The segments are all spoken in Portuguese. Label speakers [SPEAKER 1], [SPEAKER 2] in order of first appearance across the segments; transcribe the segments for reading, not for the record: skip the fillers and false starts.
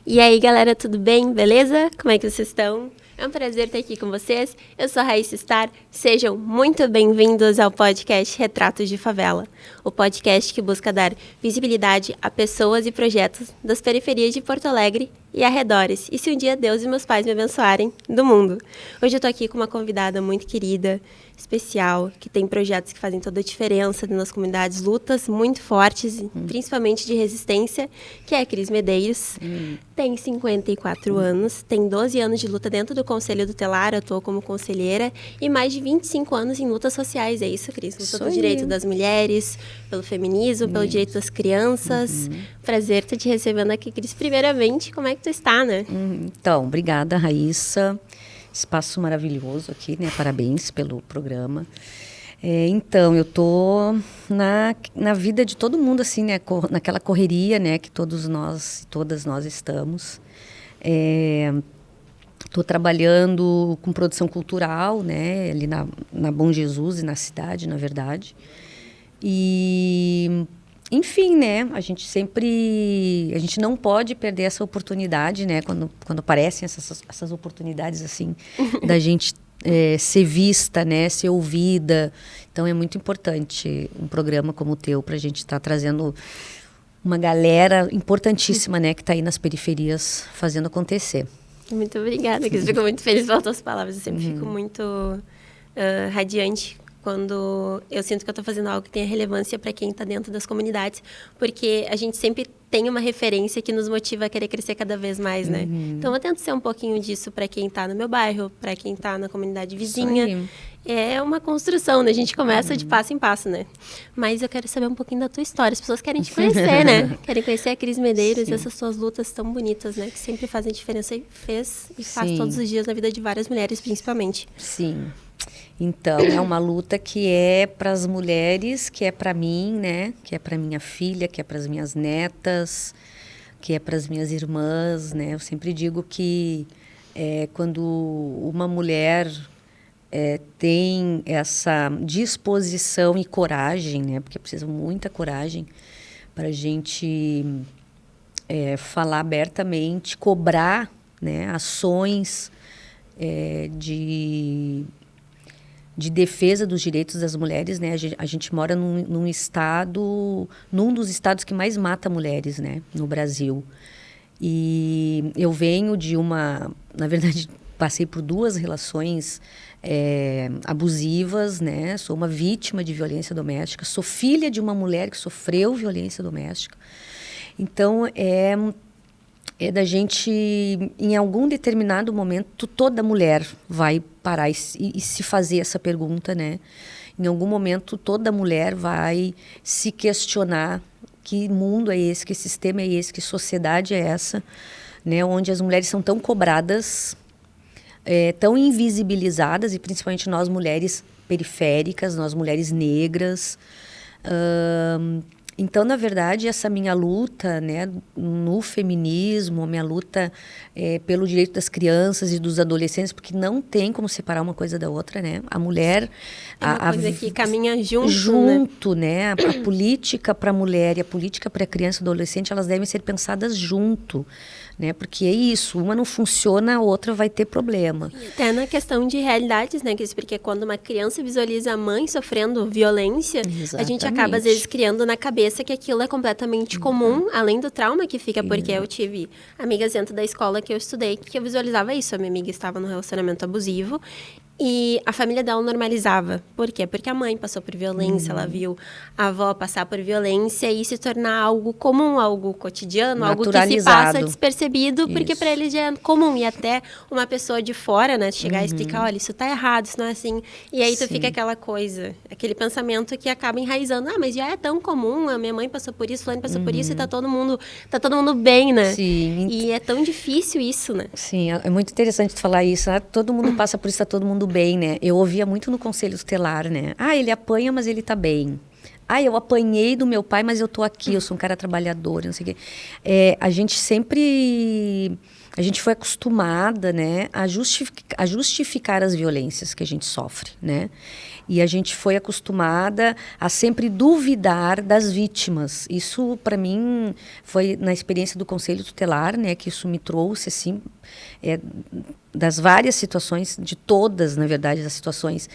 [SPEAKER 1] E aí, galera, tudo bem? Beleza? Como é que vocês estão? É um prazer estar aqui com vocês. Eu sou a Raíssa Star. Sejam muito bem-vindos ao podcast Retratos de Favela, o podcast que busca dar visibilidade a pessoas e projetos das periferias de Porto Alegre e arredores. E se um dia Deus e meus pais me abençoarem, do mundo. Hoje eu tô aqui com uma convidada muito querida, especial, que tem projetos que fazem toda a diferença nas comunidades, lutas muito fortes, principalmente de resistência, que é a Cris Medeiros. Tem 54 anos, tem 12 anos de luta dentro do Conselho Tutelar, atuou como conselheira, e mais de 25 anos em lutas sociais. É isso, Cris? Luta pelo direito das mulheres, pelo feminismo, pelo direito das crianças. Prazer estar te recebendo aqui, Cris. Primeiramente, como é que tu está, né?
[SPEAKER 2] Então, obrigada, Raíssa. Espaço maravilhoso aqui, né? Parabéns pelo programa. Então, eu tô na vida de todo mundo, assim, né? Naquela correria, né? Que todos nós, todas nós estamos. Estou trabalhando com produção cultural, né? Ali na Bom Jesus e na cidade, na verdade. E... Enfim, né, a gente não pode perder essa oportunidade, né, quando aparecem essas oportunidades, assim, da gente ser vista, né, ser ouvida. Então, é muito importante um programa como o teu para a gente estar trazendo uma galera importantíssima, né, que está aí nas periferias fazendo acontecer.
[SPEAKER 1] Muito obrigada, Cris. Fico muito feliz pelas tuas palavras. Eu sempre fico muito radiante quando eu sinto que eu estou fazendo algo que tenha relevância para quem está dentro das comunidades, porque a gente sempre tem uma referência que nos motiva a querer crescer cada vez mais, né? Então, eu tento ser um pouquinho disso para quem está no meu bairro, para quem está na comunidade vizinha. É uma construção, né? A gente começa de passo em passo, né? Mas eu quero saber um pouquinho da tua história. As pessoas querem te conhecer, né? Querem conhecer a Cris Medeiros, essas suas lutas tão bonitas, né? Que sempre fazem diferença e faz todos os dias na vida de várias mulheres, principalmente.
[SPEAKER 2] Sim. Então, é uma luta que é para as mulheres, que é para mim, né? Que é para minha filha, que é para as minhas netas, que é para as minhas irmãs, né? Eu sempre digo que quando uma mulher tem essa disposição e coragem, né? Porque precisa muita coragem para a gente falar abertamente, cobrar, né? Ações de defesa dos direitos das mulheres, né? A gente mora num estado, num dos estados que mais mata mulheres, né? No Brasil. E eu venho na verdade, passei por 2 relações abusivas, né? Sou uma vítima de violência doméstica, sou filha de uma mulher que sofreu violência doméstica. Então, é da gente, em algum determinado momento, toda mulher vai parar e se fazer essa pergunta, né? Em algum momento, toda mulher vai se questionar que mundo é esse, que sistema é esse, que sociedade é essa, né? Onde as mulheres são tão cobradas, tão invisibilizadas, e principalmente nós mulheres periféricas, nós mulheres negras. Então, na verdade, essa minha luta, né, no feminismo, a minha luta pelo direito das crianças e dos adolescentes, porque não tem como separar uma coisa da outra, né? A mulher...
[SPEAKER 1] É uma coisa que caminha junto,
[SPEAKER 2] né? A política para a mulher e a política para a criança e adolescente, elas devem ser pensadas junto, né? Porque é isso, uma não funciona, a outra vai ter problema.
[SPEAKER 1] E até na questão de realidades, né? Porque quando uma criança visualiza a mãe sofrendo violência, a gente acaba, às vezes, criando na cabeça que aquilo é completamente comum, além do trauma que fica, porque eu tive amigas dentro da escola que eu estudei que eu visualizava isso. A minha amiga estava num relacionamento abusivo e a família dela normalizava. Por quê? Porque a mãe passou por violência, ela viu a avó passar por violência e se tornar algo comum, algo cotidiano, algo que se passa despercebido, porque para eles já é comum. E até uma pessoa de fora, né, chegar e explicar, olha, isso tá errado, isso não é assim. E aí tu fica aquela coisa, aquele pensamento que acaba enraizando. Ah, mas já é tão comum, a minha mãe passou por isso, fulano passou por isso e tá todo mundo bem, né?
[SPEAKER 2] Sim.
[SPEAKER 1] E é tão difícil isso, né?
[SPEAKER 2] Sim, é muito interessante tu falar isso. Todo mundo passa por isso, tá todo mundo bem, né? Eu ouvia muito no Conselho Tutelar, né? Ah, ele apanha, mas ele tá bem. eu apanhei do meu pai, mas eu tô aqui, eu sou um cara trabalhador, não sei o quê. A gente foi acostumada, né, a justificar as violências que a gente sofre, né? E a gente foi acostumada a sempre duvidar das vítimas. Isso, para mim, foi na experiência do Conselho Tutelar, né, que isso me trouxe, assim, das várias situações, de todas, na verdade, das situações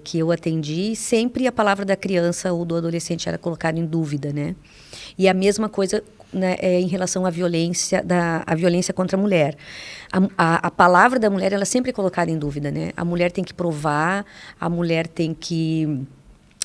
[SPEAKER 2] que eu atendi, sempre a palavra da criança ou do adolescente era colocada em dúvida, né? E a mesma coisa, né, em relação à violência, a violência contra a mulher. A palavra da mulher, ela sempre é colocada em dúvida, né? A mulher tem que provar, a mulher tem que...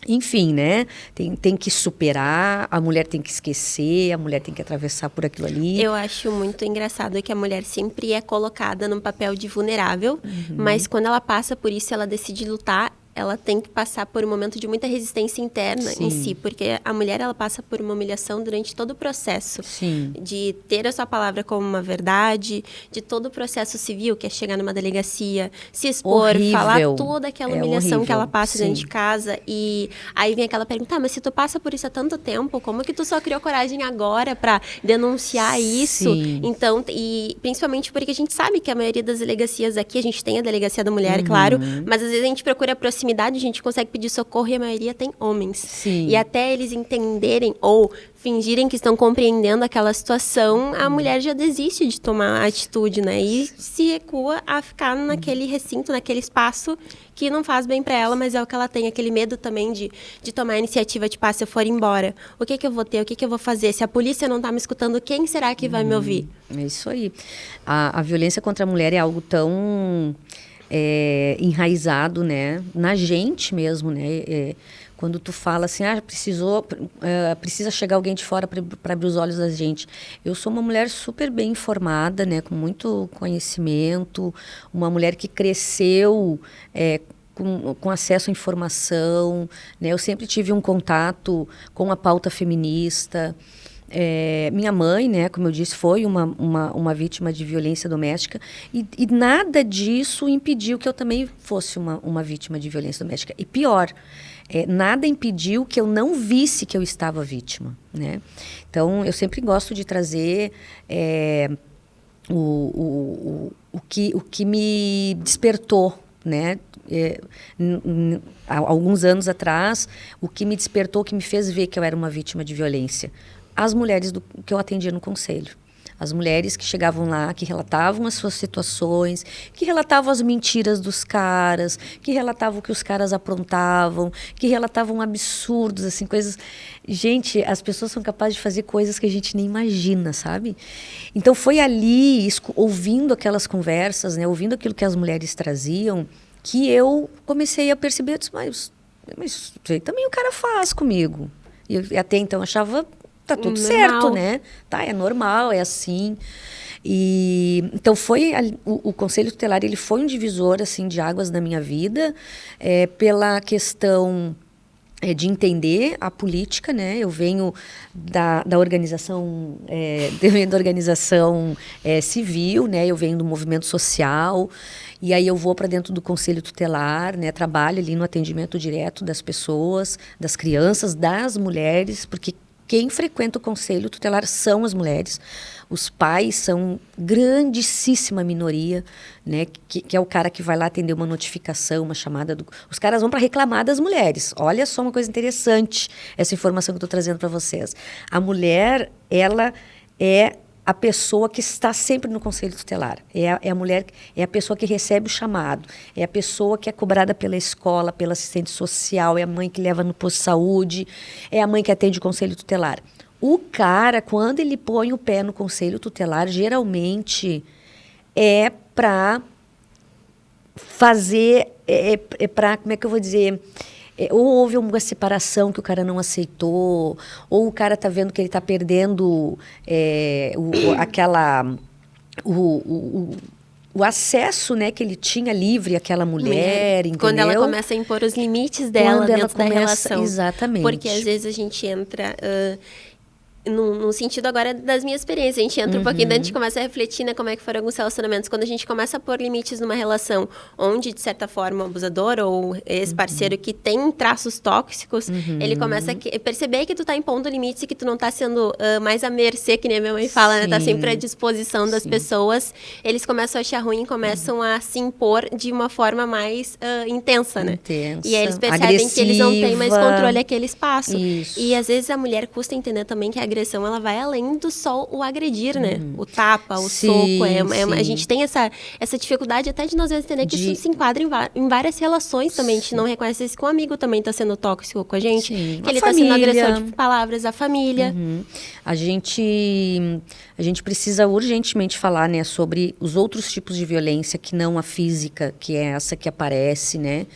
[SPEAKER 2] Enfim, né? Tem que superar, a mulher tem que esquecer, a mulher tem que atravessar por aquilo ali.
[SPEAKER 1] Eu acho muito engraçado que a mulher sempre é colocada num papel de vulnerável, mas quando ela passa por isso, ela decide lutar, ela tem que passar por um momento de muita resistência interna em si, porque a mulher, ela passa por uma humilhação durante todo o processo.
[SPEAKER 2] Sim.
[SPEAKER 1] De ter a sua palavra como uma verdade, de todo o processo civil, que é chegar numa delegacia, se expor,
[SPEAKER 2] Horrível.
[SPEAKER 1] falar toda aquela humilhação que ela passa dentro
[SPEAKER 2] Sim.
[SPEAKER 1] de casa. E aí vem aquela pergunta, mas se tu passa por isso há tanto tempo, como que tu só criou coragem agora para denunciar isso?
[SPEAKER 2] Sim.
[SPEAKER 1] Então, e principalmente porque a gente sabe que a maioria das delegacias aqui, a gente tem a delegacia da mulher, claro, mas às vezes a gente procura proximidade, a gente consegue pedir socorro e a maioria tem homens.
[SPEAKER 2] Sim.
[SPEAKER 1] E até eles entenderem ou fingirem que estão compreendendo aquela situação, a mulher já desiste de tomar atitude, né? E se recua a ficar naquele recinto, naquele espaço que não faz bem para ela, mas é o que ela tem, aquele medo também de tomar a iniciativa, tipo, se eu for embora, o que eu vou ter, o que eu vou fazer? Se a polícia não tá me escutando, quem será que vai me ouvir?
[SPEAKER 2] É isso aí. A violência contra a mulher é algo tão enraizado, né? Na gente mesmo, né? Quando tu fala assim, precisa chegar alguém de fora para abrir os olhos da gente. Eu sou uma mulher super bem informada, né, com muito conhecimento, uma mulher que cresceu com acesso à informação, né? Eu sempre tive um contato com a pauta feminista. Minha mãe, né, como eu disse, foi uma vítima de violência doméstica e nada disso impediu que eu também fosse uma vítima de violência doméstica. E pior, nada impediu que eu não visse que eu estava vítima, né? Então, eu sempre gosto de trazer o que me despertou, né? Há alguns anos atrás, o que me despertou, o que me fez ver que eu era uma vítima de violência. As mulheres que eu atendia no conselho. As mulheres que chegavam lá, que relatavam as suas situações, que relatavam as mentiras dos caras, que relatavam o que os caras aprontavam, que relatavam absurdos, assim, coisas... Gente, as pessoas são capazes de fazer coisas que a gente nem imagina, sabe? Então, foi ali, ouvindo aquelas conversas, né, ouvindo aquilo que as mulheres traziam, que eu comecei a perceber, eu disse, mas isso aí também o cara faz comigo. E eu até então achava... Tá tudo certo, né? Tá, é normal, é assim. E então o Conselho Tutelar, ele foi um divisor assim de águas na minha vida, pela questão de entender a política, né? Eu venho da organização, civil, né? Eu venho do movimento social. E aí eu vou para dentro do Conselho Tutelar, né? Trabalho ali no atendimento direto das pessoas, das crianças, das mulheres, porque quem frequenta o Conselho Tutelar são as mulheres. Os pais são grandíssima minoria, né? Que é o cara que vai lá atender uma notificação, uma chamada. Os caras vão para reclamar das mulheres. Olha só uma coisa interessante, essa informação que eu estou trazendo para vocês. A mulher, ela é a pessoa que está sempre no Conselho Tutelar. É a mulher, é a pessoa que recebe o chamado, é a pessoa que é cobrada pela escola, pela assistente social, é a mãe que leva no posto de saúde, é a mãe que atende o Conselho Tutelar. O cara, quando ele põe o pé no Conselho Tutelar, geralmente é para fazer, para, como é que eu vou dizer... ou houve uma separação que o cara não aceitou, ou o cara está vendo que ele está perdendo o acesso, né, que ele tinha livre àquela mulher, entendeu?
[SPEAKER 1] Quando ela começa a impor os limites dela dentro da relação.
[SPEAKER 2] Exatamente.
[SPEAKER 1] Porque às vezes a gente entra... no sentido agora das minhas experiências. A gente entra um pouquinho, daí a gente começa a refletir, né, como é que foram alguns relacionamentos. Quando a gente começa a pôr limites numa relação onde, de certa forma, o abusador ou esse parceiro que tem traços tóxicos, ele começa a perceber que tu tá impondo limites e que tu não tá sendo mais à mercê, que nem a minha mãe fala, né? Tá sempre à disposição das pessoas. Eles começam a achar ruim, começam a se impor de uma forma mais intensa, né? E aí eles percebem que eles não têm mais controle aquele espaço.
[SPEAKER 2] Isso.
[SPEAKER 1] E às vezes a mulher custa entender também que a agressão, ela vai além do só o agredir, né? O tapa, o soco. A gente tem essa dificuldade até de nós entender que isso se enquadra em várias relações também. A gente não reconhece isso que um amigo também tá sendo tóxico com a gente. Que ele tá sendo agressor de palavras, a família.
[SPEAKER 2] A gente precisa urgentemente falar, né, sobre os outros tipos de violência que não a física, que é essa que aparece, né?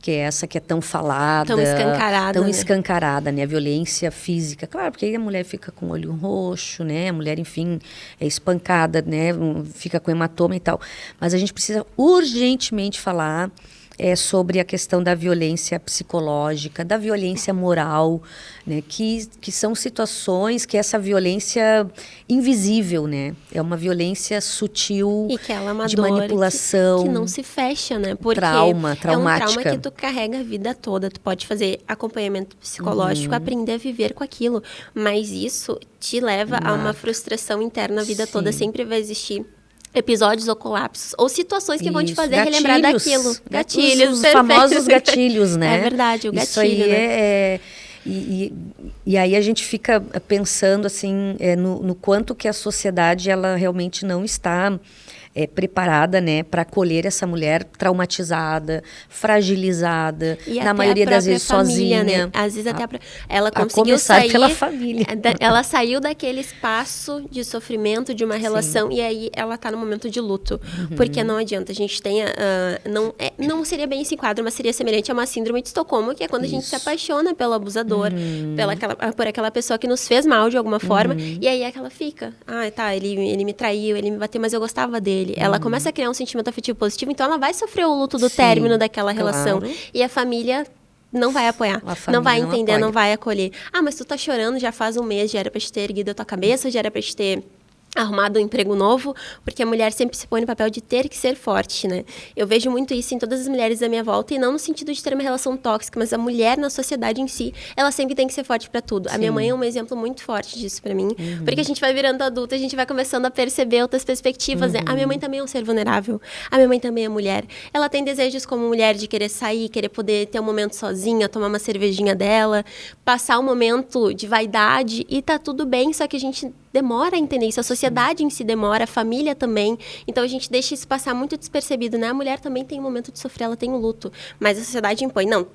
[SPEAKER 2] Que é essa que é tão falada.
[SPEAKER 1] Tão escancarada.
[SPEAKER 2] Tão escancarada, né? A violência física. Claro, porque aí a mulher fica com o olho roxo, né? A mulher, enfim, é espancada, né? Fica com hematoma e tal. Mas a gente precisa urgentemente falar sobre a questão da violência psicológica, da violência moral, né? Que são situações que essa violência invisível, né? É uma violência sutil,
[SPEAKER 1] e que ela é uma
[SPEAKER 2] de
[SPEAKER 1] dor
[SPEAKER 2] manipulação.
[SPEAKER 1] Que não se fecha, né? Porque
[SPEAKER 2] traumática.
[SPEAKER 1] É um trauma que tu carrega a vida toda. Tu pode fazer acompanhamento psicológico, aprender a viver com aquilo. Mas isso te leva a uma frustração interna a vida toda. Sempre vai existir episódios ou colapsos, ou situações que vão te fazer relembrar daquilo. Gatilhos,
[SPEAKER 2] os famosos gatilhos, né?
[SPEAKER 1] É verdade, o gatilho,
[SPEAKER 2] isso aí,
[SPEAKER 1] né?
[SPEAKER 2] E aí a gente fica pensando assim, no quanto que a sociedade ela realmente não está preparada, né, para acolher essa mulher traumatizada, fragilizada,
[SPEAKER 1] e
[SPEAKER 2] na maioria das vezes
[SPEAKER 1] família,
[SPEAKER 2] sozinha.
[SPEAKER 1] Né? Às vezes até ela conseguiu
[SPEAKER 2] começar
[SPEAKER 1] sair
[SPEAKER 2] pela família.
[SPEAKER 1] Ela saiu daquele espaço de sofrimento de uma relação e aí ela tá no momento de luto, porque não adianta a gente tenha não seria bem esse quadro, mas seria semelhante a uma síndrome de Estocolmo, que é quando a gente se apaixona pelo abusador, por aquela pessoa que nos fez mal de alguma forma, e aí aquela fica, ele me traiu, ele me bateu, mas eu gostava dele. Ela começa a criar um sentimento afetivo positivo, então ela vai sofrer o luto do término daquela relação. E a família não vai apoiar, não vai entender, não vai acolher. Mas tu tá chorando já faz um mês, já era pra te ter erguido a tua cabeça, já era pra te ter arrumado um emprego novo, porque a mulher sempre se põe no papel de ter que ser forte, né? Eu vejo muito isso em todas as mulheres da minha volta, e não no sentido de ter uma relação tóxica, mas a mulher na sociedade em si, ela sempre tem que ser forte pra tudo. A minha mãe é um exemplo muito forte disso pra mim, porque a gente vai virando adulta, a gente vai começando a perceber outras perspectivas, né? A minha mãe também é um ser vulnerável, a minha mãe também é mulher, ela tem desejos como mulher de querer sair, querer poder ter um momento sozinha, tomar uma cervejinha dela, passar um momento de vaidade, e tá tudo bem, só que a gente demora a entender isso, a sociedade em si demora, a família também, então a gente deixa isso passar muito despercebido, né? A mulher também tem um momento de sofrer, ela tem um luto, mas a sociedade impõe, não,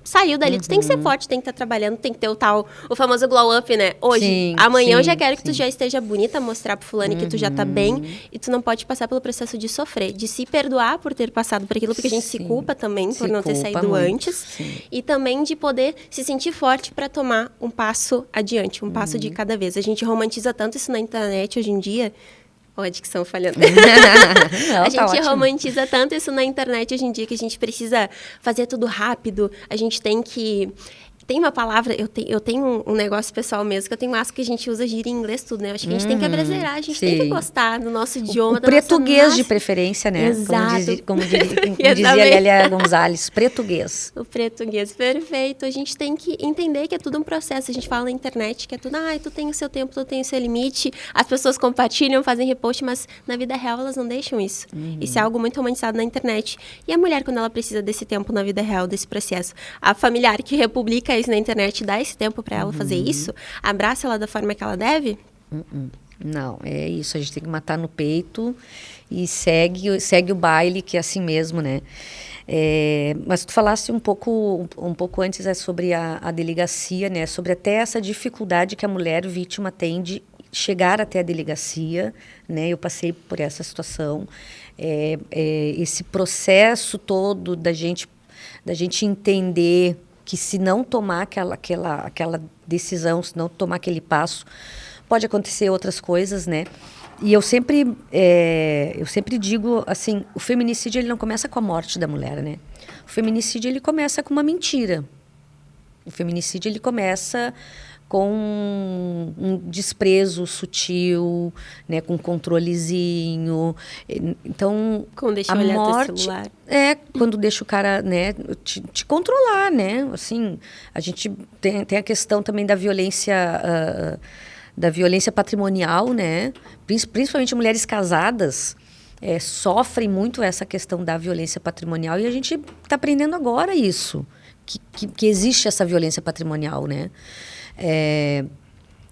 [SPEAKER 1] saiu dali, tu tem que ser forte, tem que estar trabalhando, tem que ter o famoso glow up, né? Hoje, amanhã eu já quero que tu já esteja bonita, mostrar pro fulano que tu já tá bem, e tu não pode passar pelo processo de sofrer, de se perdoar por ter passado por aquilo, porque a gente se culpa também por não ter saído antes, e também de poder se sentir forte para tomar um passo adiante, um passo de cada vez. A gente romantiza tanto isso na internet hoje em dia. Olha a dicção falhando.
[SPEAKER 2] Não,
[SPEAKER 1] a gente
[SPEAKER 2] ótimo.
[SPEAKER 1] romantiza tanto isso na internet hoje em dia, que a gente precisa fazer tudo rápido, a gente tem que... Tem uma palavra, eu tenho um negócio pessoal mesmo, que eu tenho um asco que a gente usa gíria em inglês tudo, né? Eu acho que a gente tem que abrasileirar, a gente tem que gostar do nosso idioma, da
[SPEAKER 2] português
[SPEAKER 1] nossa
[SPEAKER 2] de preferência, né?
[SPEAKER 1] Exato.
[SPEAKER 2] Como dizia a Lélia Gonzalez, português.
[SPEAKER 1] O português, perfeito. A gente tem que entender que é tudo um processo. A gente fala na internet que é tudo, tu tem o seu tempo, tu tem o seu limite. As pessoas compartilham, fazem repost, mas na vida real elas não deixam isso. Isso é algo muito romantizado na internet. E a mulher, quando ela precisa desse tempo na vida real, desse processo, a familiar que republica isso na internet, dá esse tempo para ela fazer isso, abraça ela da forma que ela deve?
[SPEAKER 2] Não, é isso, a gente tem que matar no peito e segue o baile, que é assim mesmo, né? Mas tu falaste um pouco antes sobre a delegacia, né? Sobre até essa dificuldade que a mulher vítima tem de chegar até a delegacia, né? Eu passei por essa situação, esse processo todo da gente entender que se não tomar aquela decisão, se não tomar aquele passo, pode acontecer outras coisas, né? E eu sempre digo, assim, o feminicídio ele não começa com a morte da mulher, né? O feminicídio ele começa com uma mentira. O feminicídio, ele começa com um desprezo sutil, né, com um controlezinho. Então,
[SPEAKER 1] Como deixa
[SPEAKER 2] a
[SPEAKER 1] eu olhar
[SPEAKER 2] morte
[SPEAKER 1] teu celular.
[SPEAKER 2] é quando deixa o cara, né, te controlar, né? Assim, a gente tem a questão também da violência patrimonial, né? Principalmente mulheres casadas sofrem muito essa questão da violência patrimonial e a gente está aprendendo agora isso, que existe essa violência patrimonial, né?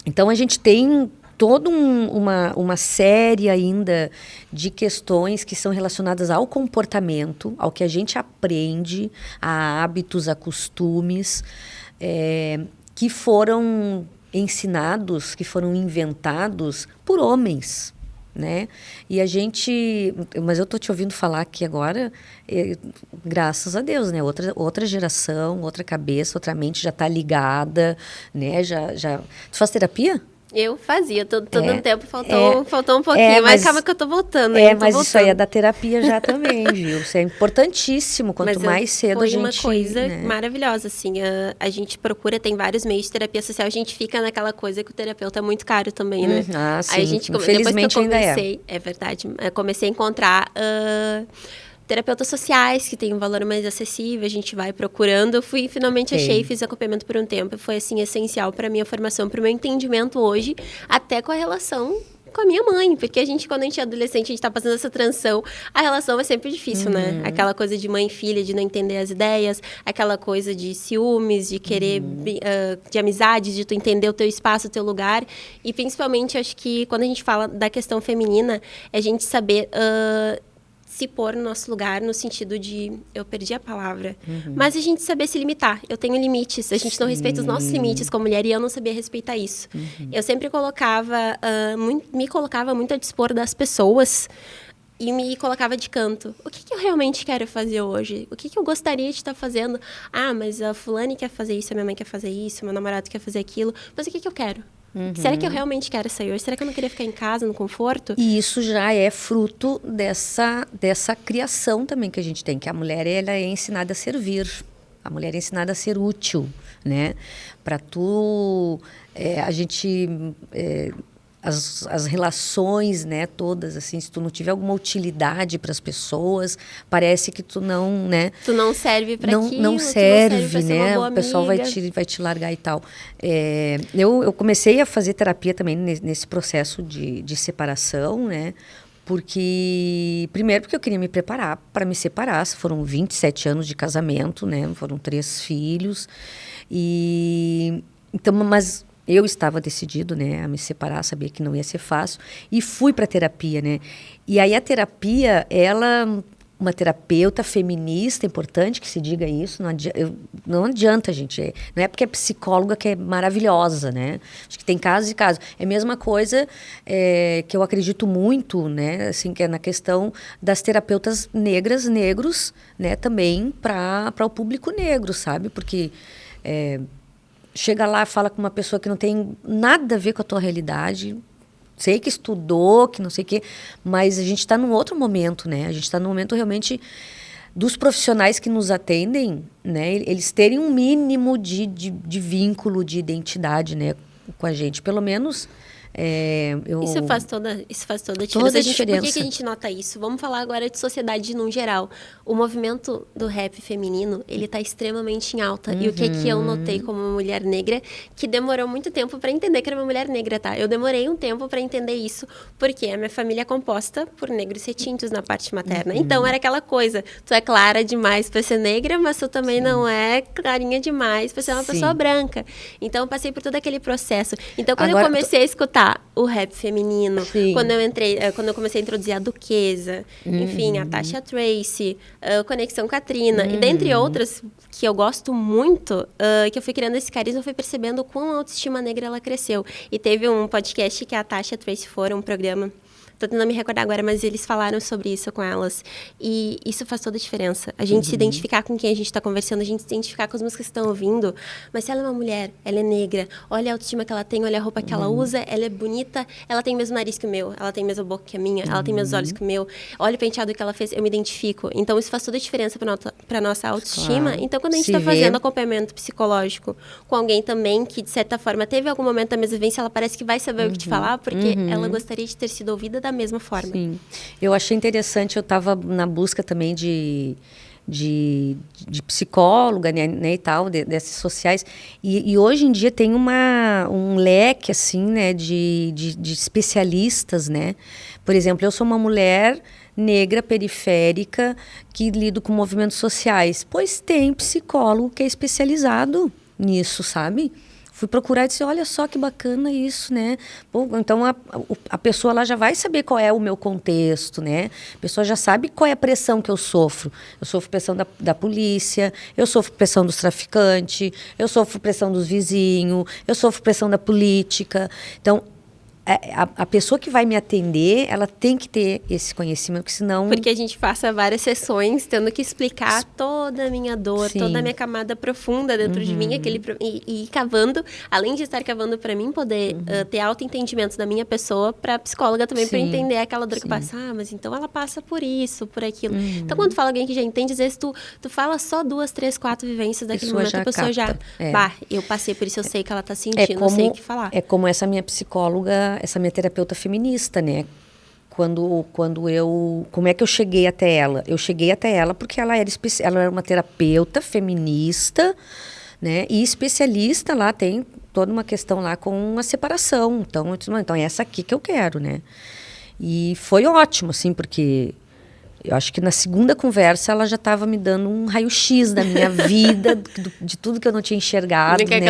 [SPEAKER 2] Então, a gente tem toda uma série ainda de questões que são relacionadas ao comportamento, ao que a gente aprende, a hábitos, a costumes, que foram ensinados, que foram inventados por homens, né? E a gente... Mas eu estou te ouvindo falar aqui agora, graças a Deus, né? Outra geração, outra cabeça, outra mente já está ligada, né? Tu faz terapia?
[SPEAKER 1] Eu fazia, tô dando tempo, faltou um pouquinho, mas calma que eu tô voltando.
[SPEAKER 2] Mas isso aí é da terapia já também, viu? Isso é importantíssimo, quanto mais cedo a gente...
[SPEAKER 1] Foi uma coisa maravilhosa, assim, a gente procura, tem vários meios de terapia social, a gente fica naquela coisa que o terapeuta é muito caro também, né?
[SPEAKER 2] Sim,
[SPEAKER 1] aí a gente,
[SPEAKER 2] infelizmente
[SPEAKER 1] depois que eu
[SPEAKER 2] comecei,
[SPEAKER 1] ainda é verdade, eu comecei a encontrar... terapeutas sociais, que tem um valor mais acessível, a gente vai procurando. Eu finalmente achei, fiz acompanhamento por um tempo. Foi, assim, essencial para a minha formação, para o meu entendimento hoje, até com a relação com a minha mãe. Porque quando a gente é adolescente, a gente está passando essa transição, a relação é sempre difícil, né? Aquela coisa de mãe e filha, de não entender as ideias, aquela coisa de ciúmes, de querer, de amizade, de tu entender o teu espaço, o teu lugar. E, principalmente, acho que quando a gente fala da questão feminina, é a gente saber... se pôr no nosso lugar, no sentido de... Eu perdi a palavra. Mas a gente saber se limitar. Eu tenho limites. A gente não respeita os nossos limites como mulher e eu não sabia respeitar isso. Eu sempre me colocava muito a dispor das pessoas e me colocava de canto. O que eu realmente quero fazer hoje? O que eu gostaria de estar fazendo? Ah, mas a fulana quer fazer isso, a minha mãe quer fazer isso, meu namorado quer fazer aquilo. Mas o que eu quero? Será que eu realmente quero sair hoje? Será que eu não queria ficar em casa, no conforto?
[SPEAKER 2] E isso já é fruto dessa criação também que a gente tem, que a mulher ela é ensinada a servir, a mulher é ensinada a ser útil, né? Para a gente... As relações, né, todas, assim, se tu não tiver alguma utilidade para as pessoas, parece que tu não, né?
[SPEAKER 1] Tu não serve para aquilo,
[SPEAKER 2] não serve, né? O pessoal vai te largar e tal. Eu comecei a fazer terapia também nesse processo de separação, né? Primeiro porque eu queria me preparar para me separar. Foram 27 anos de casamento, né? Foram 3 filhos. Então, mas... Eu estava decidido, né, a me separar, sabia que não ia ser fácil, e fui para a terapia, né? E aí a terapia, uma terapeuta feminista, importante que se diga isso, não adianta, gente, não é porque é psicóloga que é maravilhosa, né? Acho que tem casos e casos. É a mesma coisa que eu acredito muito, né, assim, que é na questão das terapeutas negros, né, também para o público negro, sabe? Porque... chega lá, fala com uma pessoa que não tem nada a ver com a tua realidade, sei que estudou, que não sei o quê, mas a gente está num outro momento, né? A gente está num momento realmente dos profissionais que nos atendem, né? Eles terem um mínimo de vínculo, de identidade, né, com a gente. Pelo menos... Isso faz toda a diferença. Por que a gente nota isso? Vamos falar agora de sociedade no geral. O movimento do rap feminino, ele tá extremamente em alta. E o que eu notei como uma mulher negra, que demorou muito tempo para entender que era uma mulher negra, tá? Eu demorei um tempo para entender isso, porque a minha família é composta por negros retintos na parte materna. Então, era aquela coisa, tu é clara demais para ser negra, mas tu também não é clarinha demais para ser uma pessoa branca. Então, eu passei por todo aquele processo. Então, quando eu comecei a escutar o rap feminino, quando eu comecei a introduzir a Duquesa, enfim, a Tasha Tracy, Conexão Katrina, e dentre outras que eu gosto muito, que eu fui criando esse carisma, eu fui percebendo quão a autoestima negra ela cresceu. E teve um podcast que a Tasha Tracy foi, um programa
[SPEAKER 1] tô tentando me recordar agora, mas eles falaram sobre isso com elas. E isso faz toda a diferença. A gente se identificar com quem a gente tá conversando, a gente se identificar com as músicas que estão ouvindo. Mas se ela é uma mulher, ela é negra, olha a autoestima que ela tem, olha a roupa que ela usa, ela é bonita, ela tem o mesmo nariz que o meu, ela tem a mesma boca que a minha, ela tem meus olhos que o meu, olha o penteado que ela fez, eu me identifico. Então, isso faz toda a diferença pra nossa autoestima.
[SPEAKER 2] Claro.
[SPEAKER 1] Então, quando a gente
[SPEAKER 2] Se
[SPEAKER 1] tá
[SPEAKER 2] vê.
[SPEAKER 1] fazendo acompanhamento psicológico com alguém também que, de certa forma, teve algum momento da mesma vivência, ela parece que vai saber o que te falar, porque ela gostaria de ter sido ouvida da mesma forma.
[SPEAKER 2] Sim. Eu achei interessante, eu estava na busca também de psicóloga, né, e tal, dessas sociais. E hoje em dia tem um leque, assim, né, de especialistas, né? Por exemplo, eu sou uma mulher negra, periférica, que lido com movimentos sociais. Pois tem psicólogo que é especializado nisso, sabe? Fui procurar e disse, olha só que bacana isso, né? Pô, então, a pessoa lá já vai saber qual é o meu contexto, né? A pessoa já sabe qual é a pressão que eu sofro. Eu sofro pressão da polícia, eu sofro pressão dos traficantes, eu sofro pressão dos vizinhos, eu sofro pressão da política. Então, a pessoa que vai me atender, ela tem que ter esse conhecimento, porque senão...
[SPEAKER 1] Porque a gente passa várias sessões tendo que explicar toda a minha dor,
[SPEAKER 2] Sim.
[SPEAKER 1] toda a minha camada profunda dentro de mim, e ir cavando, além de estar cavando para mim poder ter autoentendimento da minha pessoa, para a psicóloga também, para
[SPEAKER 2] Sim.
[SPEAKER 1] entender aquela dor que passa. Ah, mas então ela passa por isso, por aquilo. Então, quando fala alguém que já entende, às vezes tu fala só 2, 3, 4 vivências daquele momento, a pessoa já... Bah, eu passei por isso, eu sei que ela tá sentindo, eu sei o que falar.
[SPEAKER 2] É como essa minha psicóloga, essa minha terapeuta feminista, né? Como é que eu cheguei até ela? Eu cheguei até ela porque ela era uma terapeuta feminista, né? E especialista lá, tem toda uma questão lá com a separação. Então, eu disse, então é essa aqui que eu quero, né? E foi ótimo, assim, porque eu acho que na segunda conversa ela já estava me dando um raio-x da minha vida, de tudo que eu não tinha enxergado,
[SPEAKER 1] que
[SPEAKER 2] né?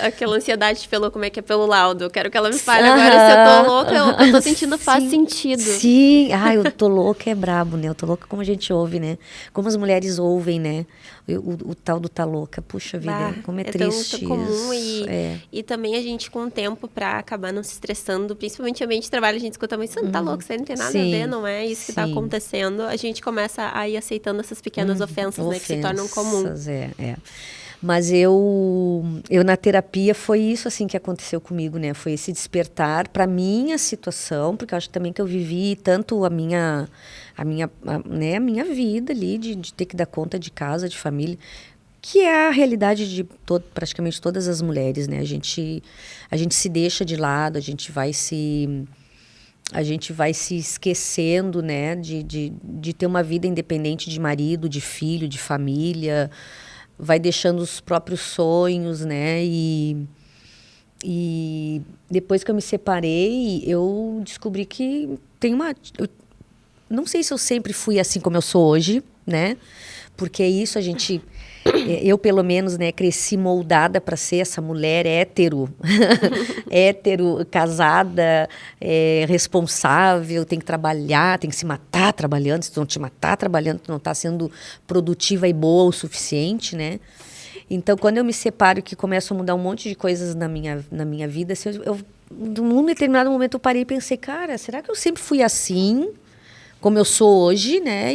[SPEAKER 1] Aquela ansiedade pelo como é que é pelo laudo. Eu quero que ela me fale agora se eu tô louca, eu tô sentindo faz sentido.
[SPEAKER 2] Sim, eu tô louca é brabo, né? Eu tô louca como a gente ouve, né? Como as mulheres ouvem, né? O tal do tá louca. Puxa vida, como é triste
[SPEAKER 1] tão comum
[SPEAKER 2] isso.
[SPEAKER 1] E também a gente com o tempo pra acabar não se estressando, principalmente no ambiente de trabalho, a gente escuta, mas você não tá louco, você não tem nada a ver, não é isso que tá acontecendo. A gente começa a ir aceitando essas pequenas ofensas, né? Que se tornam comuns.
[SPEAKER 2] Mas eu na terapia foi isso assim que aconteceu comigo, né? Foi esse despertar para minha situação, porque eu acho também que eu vivi tanto a minha vida ali de ter que dar conta de casa, de família, que é a realidade de praticamente todas as mulheres, né? A gente se deixa de lado, a gente vai se esquecendo, né, de ter uma vida independente de marido, de filho, de família, vai deixando os próprios sonhos, né, e depois que eu me separei, eu descobri que eu não sei se eu sempre fui assim como eu sou hoje, né, porque isso eu, pelo menos, né, cresci moldada para ser essa mulher hétero, casada, responsável, tem que trabalhar, tem que se matar trabalhando. Se tu não te matar trabalhando, tu não está sendo produtiva e boa o suficiente, né? Então, quando eu me separo, que começo a mudar um monte de coisas na minha vida, assim, num determinado momento eu parei e pensei, cara, será que eu sempre fui assim, como eu sou hoje, né?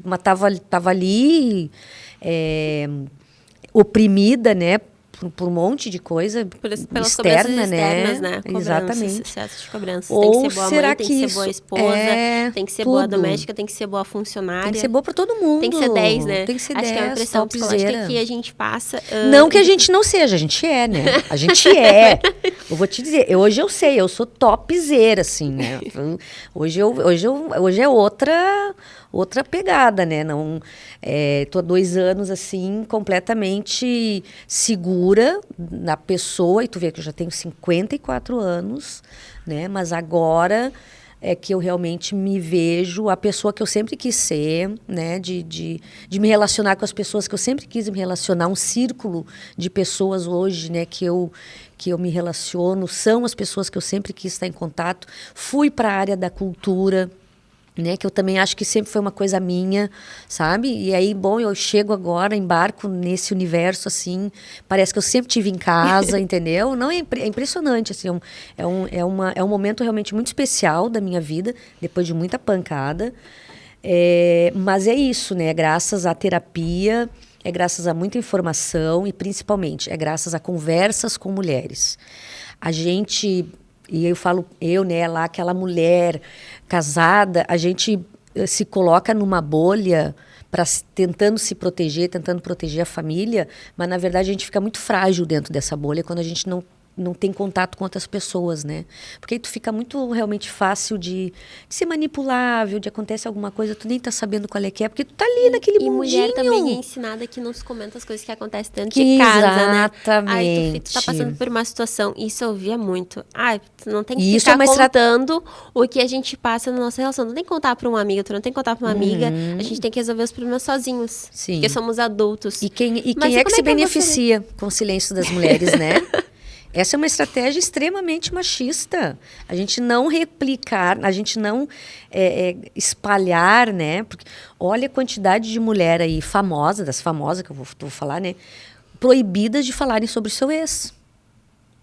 [SPEAKER 2] Mas tava ali... oprimida, né, por um monte de coisa
[SPEAKER 1] pelas
[SPEAKER 2] externa,
[SPEAKER 1] externas, né?
[SPEAKER 2] Exatamente.
[SPEAKER 1] Excesso de cobranças.
[SPEAKER 2] Ou
[SPEAKER 1] tem que ser boa
[SPEAKER 2] será
[SPEAKER 1] mãe, tem que ser boa esposa, tem que ser boa doméstica, tem que ser boa funcionária.
[SPEAKER 2] Tem que ser boa para todo mundo.
[SPEAKER 1] Tem que ser 10, né?
[SPEAKER 2] Tem que ser
[SPEAKER 1] Acho
[SPEAKER 2] 10,
[SPEAKER 1] que é uma pressão psicológica que a gente passa.
[SPEAKER 2] Não que a gente não seja, a gente é, né? A gente é. Eu vou te dizer, hoje eu sei, eu sou topzera, assim, né? Hoje é outra pegada, né? Não, tô há 2 anos, assim, completamente segura na pessoa, e tu vê que eu já tenho 54 anos, né? Mas agora é que eu realmente me vejo a pessoa que eu sempre quis ser, né? De me relacionar com as pessoas que eu sempre quis me relacionar, um círculo de pessoas hoje, né? Que eu me relaciono, são as pessoas que eu sempre quis estar em contato. Fui para a área da cultura, né, que eu também acho que sempre foi uma coisa minha, sabe? E aí, bom, eu chego agora, embarco nesse universo, assim, parece que eu sempre tive em casa, entendeu? Não é impressionante, assim, é um momento realmente muito especial da minha vida, depois de muita pancada. Mas é isso, né? É graças à terapia, é graças a muita informação e, principalmente, é graças a conversas com mulheres. A gente... E eu falo, né, lá, aquela mulher casada, a gente se coloca numa bolha tentando se proteger, tentando proteger a família, mas na verdade a gente fica muito frágil dentro dessa bolha quando a gente não tem contato com outras pessoas, né? Porque aí tu fica muito realmente fácil de ser manipulável, de acontecer alguma coisa, tu nem tá sabendo qual é que é, porque tu tá ali naquele mundinho.
[SPEAKER 1] E mulher também é ensinada que não se comenta as coisas que acontecem dentro de casa, né?
[SPEAKER 2] Exatamente.
[SPEAKER 1] Tu tá passando por uma situação, isso eu ouvia muito. Tu não tem que
[SPEAKER 2] E isso
[SPEAKER 1] ficar
[SPEAKER 2] é uma
[SPEAKER 1] contando o que a gente passa na nossa relação. Não tem que contar pra uma amiga, tu não tem que contar pra uma amiga. A gente tem que resolver os problemas sozinhos.
[SPEAKER 2] Sim.
[SPEAKER 1] Porque somos adultos.
[SPEAKER 2] E quem é que se beneficia com o silêncio das mulheres, né? Essa é uma estratégia extremamente machista. A gente não replicar, a gente não espalhar, né? Porque olha a quantidade de mulher aí famosa, das famosas que eu vou falar, né? Proibidas de falarem sobre o seu ex.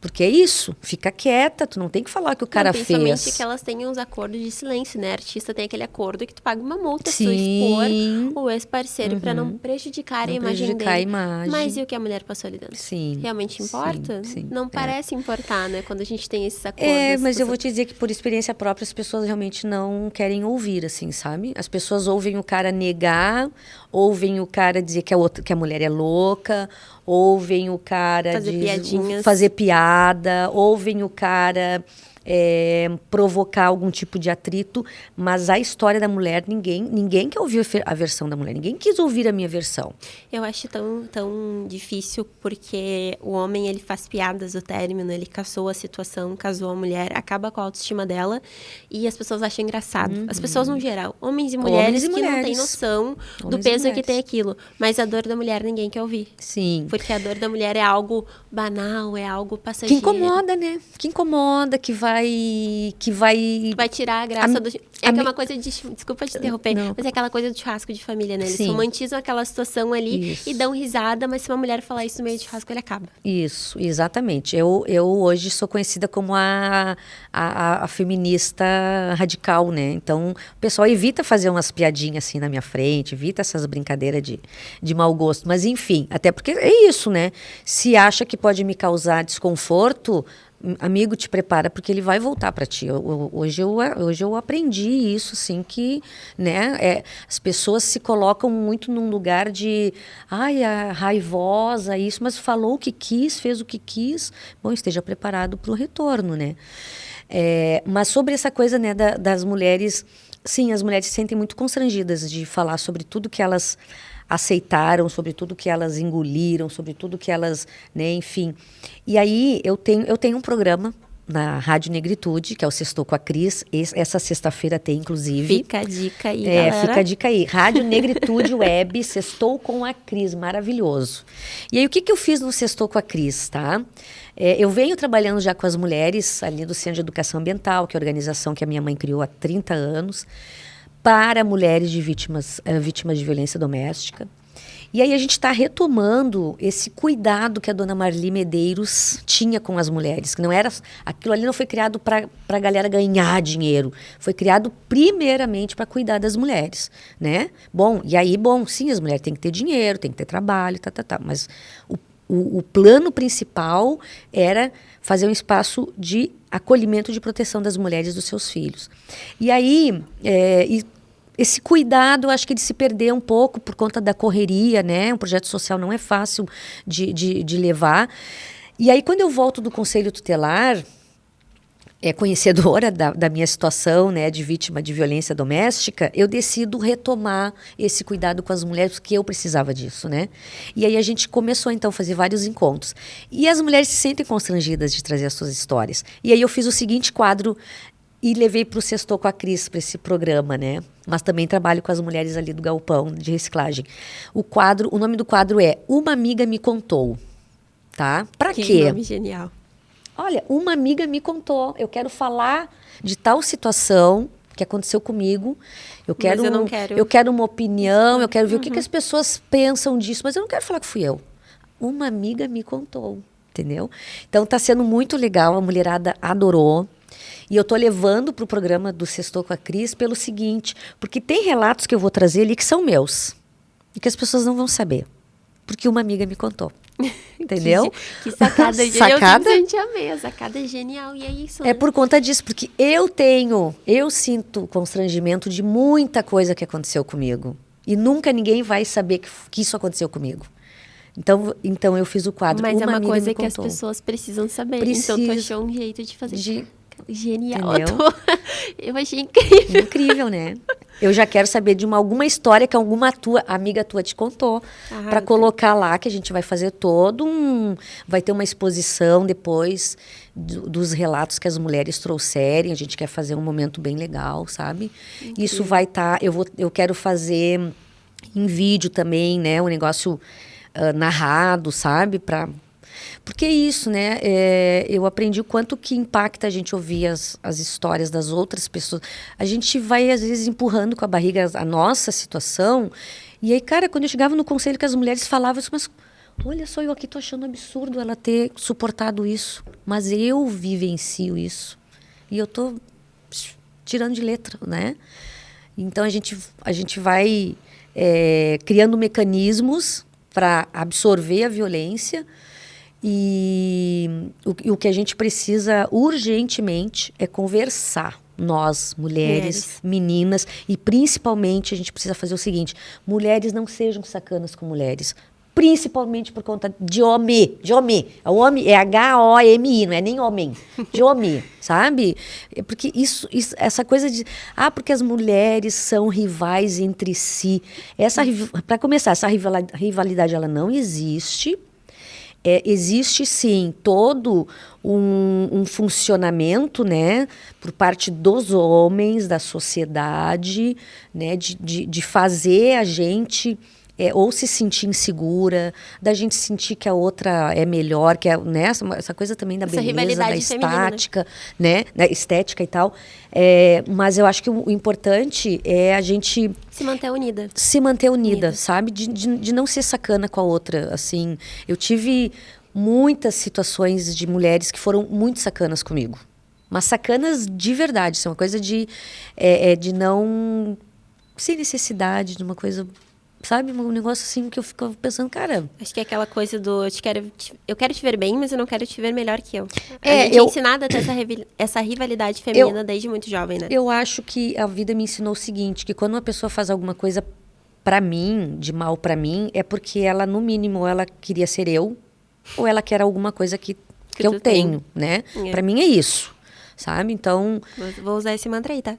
[SPEAKER 2] Porque é isso, fica quieta, tu não tem que falar o que o cara fez.
[SPEAKER 1] Principalmente que elas têm uns acordos de silêncio, né? Artista tem aquele acordo que tu paga uma multa se tu expor o ex-parceiro para não prejudicar a imagem dele. Mas e o que a mulher passou ali dentro?
[SPEAKER 2] Sim.
[SPEAKER 1] Realmente importa?
[SPEAKER 2] Sim,
[SPEAKER 1] não parece importar, né? Quando a gente tem esses acordos.
[SPEAKER 2] Mas eu vou te dizer que por experiência própria as pessoas realmente não querem ouvir, assim, sabe? As pessoas ouvem o cara negar, ouvem o cara dizer que a mulher é louca, ouvem o cara fazer piada, ouvem o cara provocar algum tipo de atrito, mas a história da mulher, ninguém quer ouvir a versão da mulher, ninguém quis ouvir a minha versão.
[SPEAKER 1] Eu acho tão difícil porque o homem, ele faz piadas do término, ele caçou a situação, casou a mulher, acaba com a autoestima dela e as pessoas acham engraçado. As pessoas no geral, homens e mulheres que não têm noção do peso que tem aquilo, mas a dor da mulher ninguém quer ouvir.
[SPEAKER 2] Sim.
[SPEAKER 1] Porque a dor da mulher é algo banal, é algo passageiro.
[SPEAKER 2] Que incomoda, né? Que incomoda, que vai
[SPEAKER 1] tirar a graça do... que é uma coisa de... Desculpa te interromper, mas é aquela coisa do churrasco de família, né? Eles romantizam aquela situação ali e dão risada, mas se uma mulher falar isso no meio de churrasco, ele acaba.
[SPEAKER 2] Isso, exatamente. Eu hoje sou conhecida como a feminista radical, né? Então, o pessoal evita fazer umas piadinhas assim na minha frente, evita essas brincadeiras de mau gosto. Mas, enfim, até porque é isso, né? Se acha que pode me causar desconforto... Amigo, te prepara porque ele vai voltar para ti. Hoje eu aprendi isso, assim, que, né, as pessoas se colocam muito num lugar de, a raivosa, isso, mas falou o que quis, fez o que quis. Bom, esteja preparado para o retorno, né? Mas sobre essa coisa, né, das mulheres, sim, as mulheres se sentem muito constrangidas de falar sobre tudo que elas aceitaram, sobre tudo que elas engoliram, sobre tudo que elas, né, enfim. E aí eu tenho um programa na Rádio Negritude, que é o Sextou com a Cris. Essa sexta-feira tem, inclusive.
[SPEAKER 1] Fica a dica aí, galera.
[SPEAKER 2] Fica a dica aí. Rádio Negritude Web, Sextou com a Cris, maravilhoso. E aí o que eu fiz no Sextou com a Cris, tá? Eu venho trabalhando já com as mulheres ali do Centro de Educação Ambiental, que é a organização que a minha mãe criou há 30 anos, para mulheres vítimas de violência doméstica. E aí a gente está retomando esse cuidado que a dona Marli Medeiros tinha com as mulheres, que não era, aquilo ali não foi criado para a galera ganhar dinheiro, foi criado primeiramente para cuidar das mulheres, né? Bom, sim, as mulheres têm que ter dinheiro, têm que ter trabalho, mas o plano principal era fazer um espaço de acolhimento, de proteção das mulheres e dos seus filhos. E aí, esse cuidado, eu acho que ele se perdeu um pouco por conta da correria, né? Um projeto social não é fácil de levar. E aí, quando eu volto do Conselho Tutelar, conhecedora da minha situação, né, de vítima de violência doméstica, eu decido retomar esse cuidado com as mulheres, porque eu precisava disso, né? E aí a gente começou, então, a fazer vários encontros. E as mulheres se sentem constrangidas de trazer as suas histórias. E aí eu fiz o seguinte quadro e levei para o Sextou com a Cris, para esse programa, né? Mas também trabalho com as mulheres ali do galpão de reciclagem. O nome do quadro é Uma Amiga Me Contou, tá? Para quê?
[SPEAKER 1] Que nome genial.
[SPEAKER 2] Olha, uma amiga me contou, eu quero falar de tal situação porque aconteceu comigo. Eu
[SPEAKER 1] não quero.
[SPEAKER 2] Eu quero uma opinião, eu quero ver o que as pessoas pensam disso, mas eu não quero falar que fui eu. Uma amiga me contou, entendeu? Então tá sendo muito legal, a mulherada adorou. E eu tô levando pro programa do Sextou com a Cris pelo seguinte, porque tem relatos que eu vou trazer ali que são meus e que as pessoas não vão saber, porque uma amiga me contou. Entendeu?
[SPEAKER 1] Que sacada.
[SPEAKER 2] Sacada?
[SPEAKER 1] Eu simplesmente amei. A sacada é genial e é isso.
[SPEAKER 2] É por conta disso, porque eu sinto constrangimento de muita coisa que aconteceu comigo. E nunca ninguém vai saber que isso aconteceu comigo. Então eu fiz o quadro.
[SPEAKER 1] Mas é uma
[SPEAKER 2] amiga
[SPEAKER 1] coisa
[SPEAKER 2] me
[SPEAKER 1] que as
[SPEAKER 2] contou.
[SPEAKER 1] pessoas precisam saber.
[SPEAKER 2] Precisa.
[SPEAKER 1] Então tu achou um jeito de fazer. Genial.
[SPEAKER 2] Entendeu?
[SPEAKER 1] Eu achei incrível.
[SPEAKER 2] Incrível, né? Eu já quero saber de alguma história que alguma amiga tua te contou. Para colocar lá, que a gente vai fazer vai ter uma exposição depois dos relatos que as mulheres trouxerem. A gente quer fazer um momento bem legal, sabe? Incrível. Isso vai estar... Eu quero fazer em vídeo também, né? Um negócio narrado, sabe? Porque é isso, né? Eu aprendi o quanto que impacta a gente ouvir as histórias das outras pessoas. A gente vai, às vezes, empurrando com a barriga a nossa situação. E aí, cara, quando eu chegava no conselho que as mulheres falavam, eu disse, mas olha só, eu aqui tô achando absurdo ela ter suportado isso. Mas eu vivencio isso. E eu tô tirando de letra, né? Então, a gente vai criando mecanismos para absorver a violência. E o que a gente precisa urgentemente é conversar. Nós, mulheres, meninas, e principalmente a gente precisa fazer o seguinte: mulheres não sejam sacanas com mulheres. Principalmente por conta de homem. O homem é H-O-M-I, não é nem homem. De homem, sabe? Porque essa coisa de... porque as mulheres são rivais entre si. Para começar, essa rivalidade ela não existe. Existe sim todo um funcionamento, né, por parte dos homens, da sociedade, né, de fazer a gente ou se sentir insegura, da gente sentir que a outra é melhor, que né, essa coisa também da beleza, da estética, né, da estética e tal. Mas eu acho que o importante é a gente
[SPEAKER 1] se manter unida.
[SPEAKER 2] Se manter unida, sabe? De não ser sacana com a outra, assim. Eu tive muitas situações de mulheres que foram muito sacanas comigo. Mas sacanas de verdade. Isso é uma coisa de não... Sem necessidade, de uma coisa... Sabe? Um negócio assim que eu fico pensando, cara...
[SPEAKER 1] Acho que é aquela coisa do... Eu quero te ver bem, mas eu não quero te ver melhor que eu. A gente é ensinada a ter essa rivalidade feminina desde muito jovem, né?
[SPEAKER 2] Eu acho que a vida me ensinou o seguinte, que quando uma pessoa faz alguma coisa pra mim, de mal pra mim, é porque ela, no mínimo, ela queria ser eu, ou ela quer alguma coisa que eu tenho, né? Pra mim é isso. Sabe? Então...
[SPEAKER 1] Vou usar esse mantra aí, tá?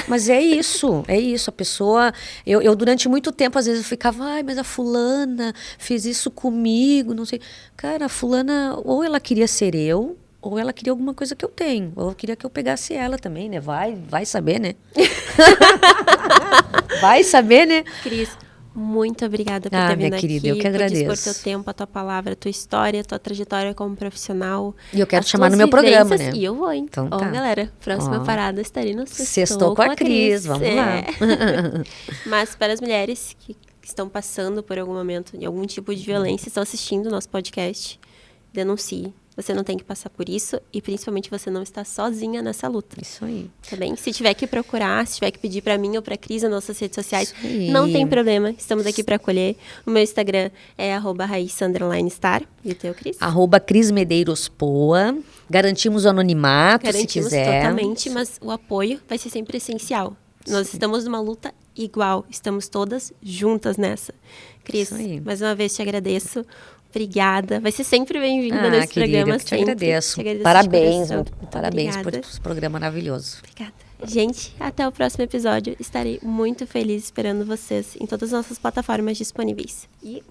[SPEAKER 2] Mas é isso. É isso. A pessoa... Eu durante muito tempo, às vezes, eu ficava... mas a fulana fez isso comigo, não sei... Cara, a fulana... Ou ela queria ser eu, ou ela queria alguma coisa que eu tenho. Ou queria que eu pegasse ela também, né? Vai saber, né? Vai saber, né?
[SPEAKER 1] Cris, muito obrigada por ter vindo aqui.
[SPEAKER 2] Querida, eu que agradeço.
[SPEAKER 1] Por dispor teu tempo, a tua palavra, a tua história, a tua trajetória como profissional.
[SPEAKER 2] E eu quero te chamar no meu programa, né?
[SPEAKER 1] E eu vou, hein?
[SPEAKER 2] Então tá.
[SPEAKER 1] Galera, próxima parada estarei no
[SPEAKER 2] Sextou com a Cris. Vamos lá.
[SPEAKER 1] Mas para as mulheres que estão passando por algum momento de algum tipo de violência, estão assistindo o nosso podcast, denuncie. Você não tem que passar por isso e, principalmente, você não está sozinha nessa luta.
[SPEAKER 2] Isso aí.
[SPEAKER 1] Tá bem? Se tiver que procurar, se tiver que pedir para mim ou para Cris nas nossas redes sociais, não tem problema. Estamos aqui para acolher. O meu Instagram é @raissa_star. E o teu, Cris?
[SPEAKER 2] @CrisMedeiros_Poa. Garantimos o anonimato, se quiser.
[SPEAKER 1] Totalmente, mas o apoio vai ser sempre essencial. Nós estamos numa luta igual. Estamos todas juntas nessa. Cris, mais uma vez te agradeço. Obrigada. Vai ser sempre bem-vinda nesse programa.
[SPEAKER 2] Eu te agradeço. Parabéns. Parabéns por esse programa maravilhoso.
[SPEAKER 1] Obrigada. Gente, até o próximo episódio. Estarei muito feliz esperando vocês em todas as nossas plataformas disponíveis. E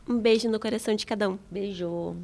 [SPEAKER 1] um beijo no coração de cada um.
[SPEAKER 2] Beijo.